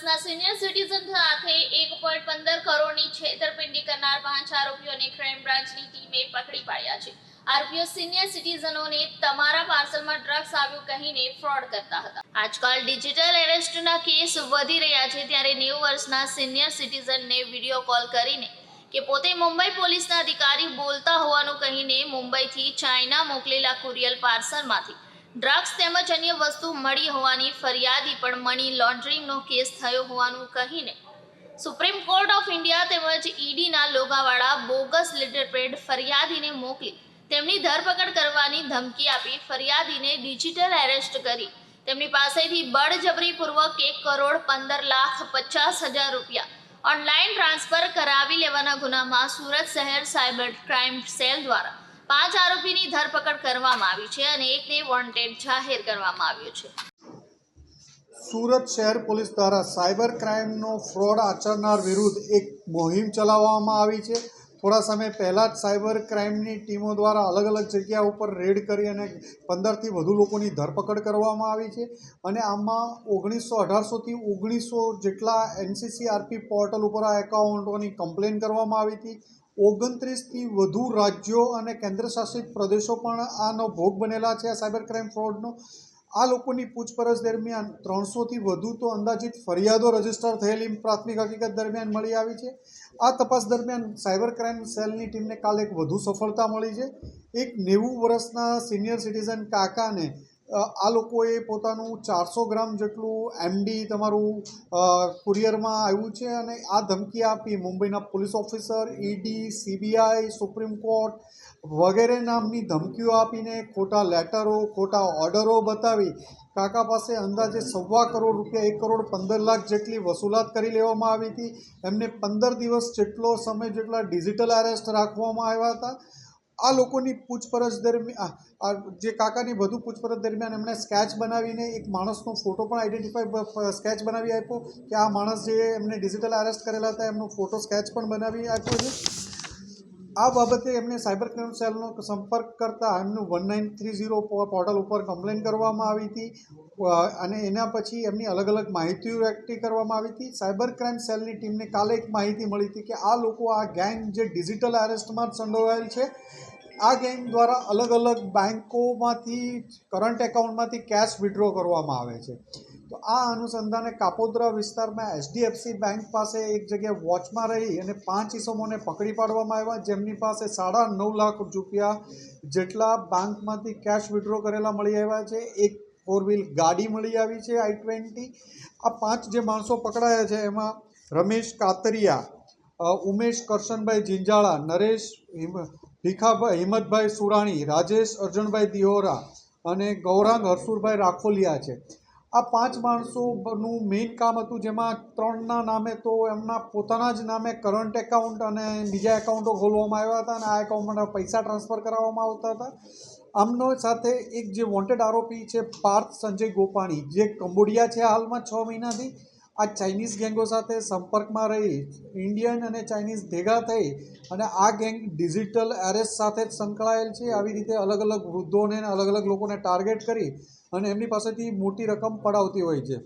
વર્ષના senior citizen સાથે 1.15 કરોડની છેતરપિંડી કરનાર 5 આરોપીઓને ક્રાઇમ બ્રાન્ચની ટીમે પકડી પાડ્યા છે। આરોપીઓ સિનિયર સિટીઝનોને તમારા પાર્સલમાં ડ્રગ્સ આવ્યું કહીને ફ્રોડ કરતા હતા। આજકાલ ડિજિટલ એરેસ્ટના કેસ વધી રહ્યા છે, ત્યારે 90 વર્ષના સિનિયર સિટીઝનને વિડીયો કોલ કરીને કે પોતે મુંબઈ પોલીસના અધિકારી બોલતા હોવાનું કહીને મુંબઈથી ચાઇના મોકલેલા કુરિયર પાર્સલમાંથી ડ્રગ્સ તેમજ અન્ય વસ્તુ મળી હોવાની ફરિયાદી પણ મની લોન્ડરિંગનો કેસ થયો હોવાનું કહીને સુપ્રીમ કોર્ટ ઓફ ઇન્ડિયા તેમજ ઈડીના લોગાવાળા બોગસ લેટરપેડ ફરિયાદીને મોકલી તેમની ધરપકડ કરવાની ધમકી આપી ફરિયાદીને ડિજિટલ એરેસ્ટ કરી તેમની પાસેથી બળજબરીપૂર્વક 1,15,50,000 રૂપિયા ઓનલાઈન ટ્રાન્સફર કરાવી લેવાના ગુનામાં સુરત શહેર સાયબર ક્રાઇમ સેલ દ્વારા 5 આરોપીની ધરપકડ કરવામાં આવી છે અને એકને વોન્ટેડ જાહેર કરવામાં આવ્યો છે। સુરત શહેર પોલીસ દ્વારા સાયબર ક્રાઇમનો ફ્રોડ આચરનાર વિરુદ્ધ એક મુહિમ ચલાવવામાં આવી છે। થોડા સમય પહેલાં જ સાયબર ક્રાઇમની ટીમો દ્વારા અલગ અલગ જગ્યા ઉપર રેડ કરી અને 15થી વધુ લોકોની ધરપકડ કરવામાં આવી છે અને આમાં 1800થી 1900 જેટલા NCCRP પોર્ટલ ઉપર આ એકાઉન્ટોની કમ્પ્લેન કરવામાં આવી હતી। 29થી વધુ રાજ્યો અને કેન્દ્રશાસિત પ્રદેશો પણ આનો ભોગ બનેલા છે। આ સાયબર ક્રાઇમ ફ્રોડનો આ લોકોની પૂછપરછ દરમિયાન 300થી વધુ તો અંદાજિત ફરિયાદો રજીસ્ટર થયેલી પ્રાથમિક હકીકત દરમિયાન મળી આવી છે। આ તપાસ દરમિયાન સાયબર ક્રાઇમ સેલની ટીમને કાલે એક વધુ સફળતા મળી છે। એક 90 વર્ષના સિનિયર સિટીઝન કાકાને આ લોકોએ પોતાનું 400 ગ્રામ જેટલું MD તમારું કુરિયરમાં આવ્યું છે અને આ ધમકી આપી મુંબઈના police officer, ED, CBI, supreme court વગેરે નામની ધમકીઓ આપીને ખોટા લેટરો, ખોટા ઓર્ડરો બતાવી કાકા પાસે અંદાજે ₹1.25 કરોડ રૂપિયા 1,15,00,000 જેટલી વસૂલાત કરી લેવામાં આવી હતી। એમને 15 દિવસ જેટલો સમય જેટલા ડિજિટલ એરેસ્ટ રાખવામાં આવ્યા હતા। આ લોકોની પૂછપરછ દરમિયાન જે કાકાની વધુ પૂછપરછ દરમિયાન એમણે સ્કેચ બનાવીને એક માણસનો ફોટો પણ સ્કેચ બનાવી આપ્યો કે આ માણસ જે એમને ડિજિટલ એરેસ્ટ કરેલા હતા એમનો ફોટો સ્કેચ પણ બનાવી આપ્યો છે। આ બાબતે એમને સાયબર ક્રાઇમ સેલનો સંપર્ક કરતાં એમનું 1930 પોર્ટલ ઉપર કમ્પ્લેન કરવામાં આવી હતી અને એના પછી એમની અલગ અલગ માહિતીઓ એકઠી કરવામાં આવી હતી। સાયબર ક્રાઇમ સેલની ટીમને કાલે એક માહિતી મળી હતી કે આ લોકો આ ગેંગ જે ડિજિટલ એરેસ્ટમાં સંડોવાયેલ છે, આ ગેંગ દ્વારા અલગ અલગ બેન્કોમાંથી કરંટ એકાઉન્ટમાંથી કેશ વિડ્રો કરવામાં આવે છે। તો આ અનુસંધાને કાપોદ્રા વિસ્તારમાં HDFC બેંક પાસે એક જગ્યાએ વોચમાં રહી અને 5 ઇસમોને પકડી પાડવામાં આવ્યા, જેમની પાસે 9.5 લાખ રૂપિયા જેટલા બેંકમાંથી કેશ વિડ્રો કરેલા મળી આવ્યા છે। એક 4-વ્હીલ ગાડી મળી આવી છે i20। આ 5 જે માણસો પકડાયા છે એમાં રમેશ કાતરિયા, ઉમેશ કરશનભાઈ જિંજાળા, નરેશ હિંમતભાઈ સુરાણી, રાજેશ અર્જણભાઈ દિહોરા અને ગૌરાંગ હરસુરભાઈ રાખોલિયા છે। આ 5 માણસોનું મેઇન કામ હતું, જેમાં 3ના નામે તો એમના પોતાના જ નામે કરંટ એકાઉન્ટ અને બીજા એકાઉન્ટો ખોલવામાં આવ્યા હતા અને આ એકાઉન્ટમાં પૈસા ટ્રાન્સફર કરાવવામાં આવતા હતા। આમનો સાથે એક જે વોન્ટેડ આરોપી છે પાર્થ સંજય ગોપાણી, જે કંબોડિયા છે હાલમાં 6 મહિનાથી, આ ચાઇનીઝ ગેંગો સાથે સંપર્કમાં રહી ઇન્ડિયન અને ચાઇનીઝ ભેગા થઈ અને આ ગેંગ ડિજિટલ એરેસ્ટ સાથે જ સંકળાયેલ છે। આવી રીતે અલગ અલગ વૃદ્ધોને અલગ અલગ લોકોને ટાર્ગેટ કરી અને એમની પાસેથી મોટી રકમ પડાવતી હોય છે।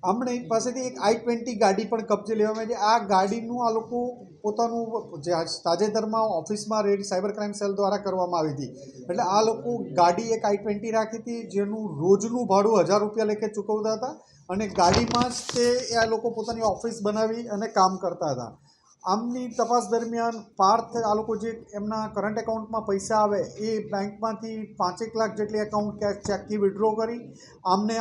આમણે પાસેથી એક i20 ગાડી પણ કબજે લેવામાં આવી છે। આ ગાડીનું આ લોકો પોતાનું જે તાજેતરમાં ઓફિસમાં રેડ સાયબર ક્રાઇમ સેલ દ્વારા કરવામાં આવી હતી, એટલે આ લોકો ગાડી એક i20 રાખી હતી જેનું રોજનું ભાડું 1000 રૂપિયા લેખે ચૂકવતા હતા અને ગાડીમાં જ તે આ લોકો પોતાની ઓફિસ બનાવી અને કામ કરતા હતા। આમની તપાસ દરમિયાન પાર્થ આ લોકો જે એમના કરંટ એકાઉન્ટમાં પૈસા આવે એ બેંકમાંથી 5 લાખ જેટલી એકાઉન્ટ ચેકથી વિડ્રો કરી આમને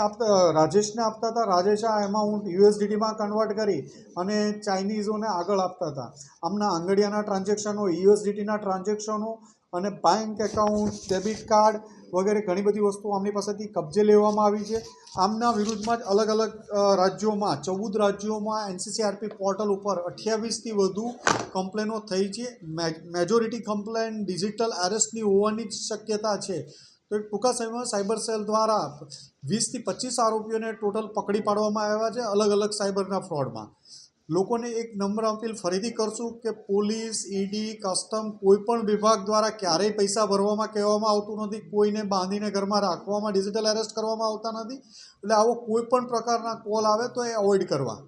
રાજેશને આપતા હતા। રાજેશ આ એમાઉન્ટ USDTમાં કન્વર્ટ કરી અને ચાઇનીઝોને આગળ આપતા હતા। આમના આંગડિયાના ટ્રાન્ઝેક્શનો, USDTના ટ્રાન્ઝેક્શનો અને બેંક એકાઉન્ટ, ડેબિટ કાર્ડ વગેરે ઘણી બધી વસ્તુઓ આમની પાસેથી કબજે લેવામાં આવી છે। આમના વિરુદ્ધમાં જ અલગ અલગ રાજ્યોમાં 14 રાજ્યોમાં NCCRP પોર્ટલ ઉપર 28થી વધુ કમ્પ્લેનો થઈ છે। મેજોરિટી કમ્પ્લેન ડિજિટલ એરેસ્ટની હોવાની જ શક્યતા છે। તો ટૂંકા સમયમાં સાયબર સેલ દ્વારા 20થી 25 આરોપીઓને ટોટલ પકડી પાડવામાં આવ્યા છે અલગ અલગ સાયબરના ફ્રોડમાં। લોકોને એક નમ્ર અપીલ ફરીથી કરશું કે પોલીસ, ઈડી, કસ્ટમ કોઈ પણ વિભાગ દ્વારા ક્યારેય પૈસા ભરવામાં કહેવામાં આવતું નથી. કોઈને બાંધીને ઘરમાં રાખવામાં, ડિજિટલ એરેસ્ટ કરવામાં આવતા નથી. એટલે આવો કોઈ પણ પ્રકારના કોલ આવે તો એ અવોઇડ કરવા.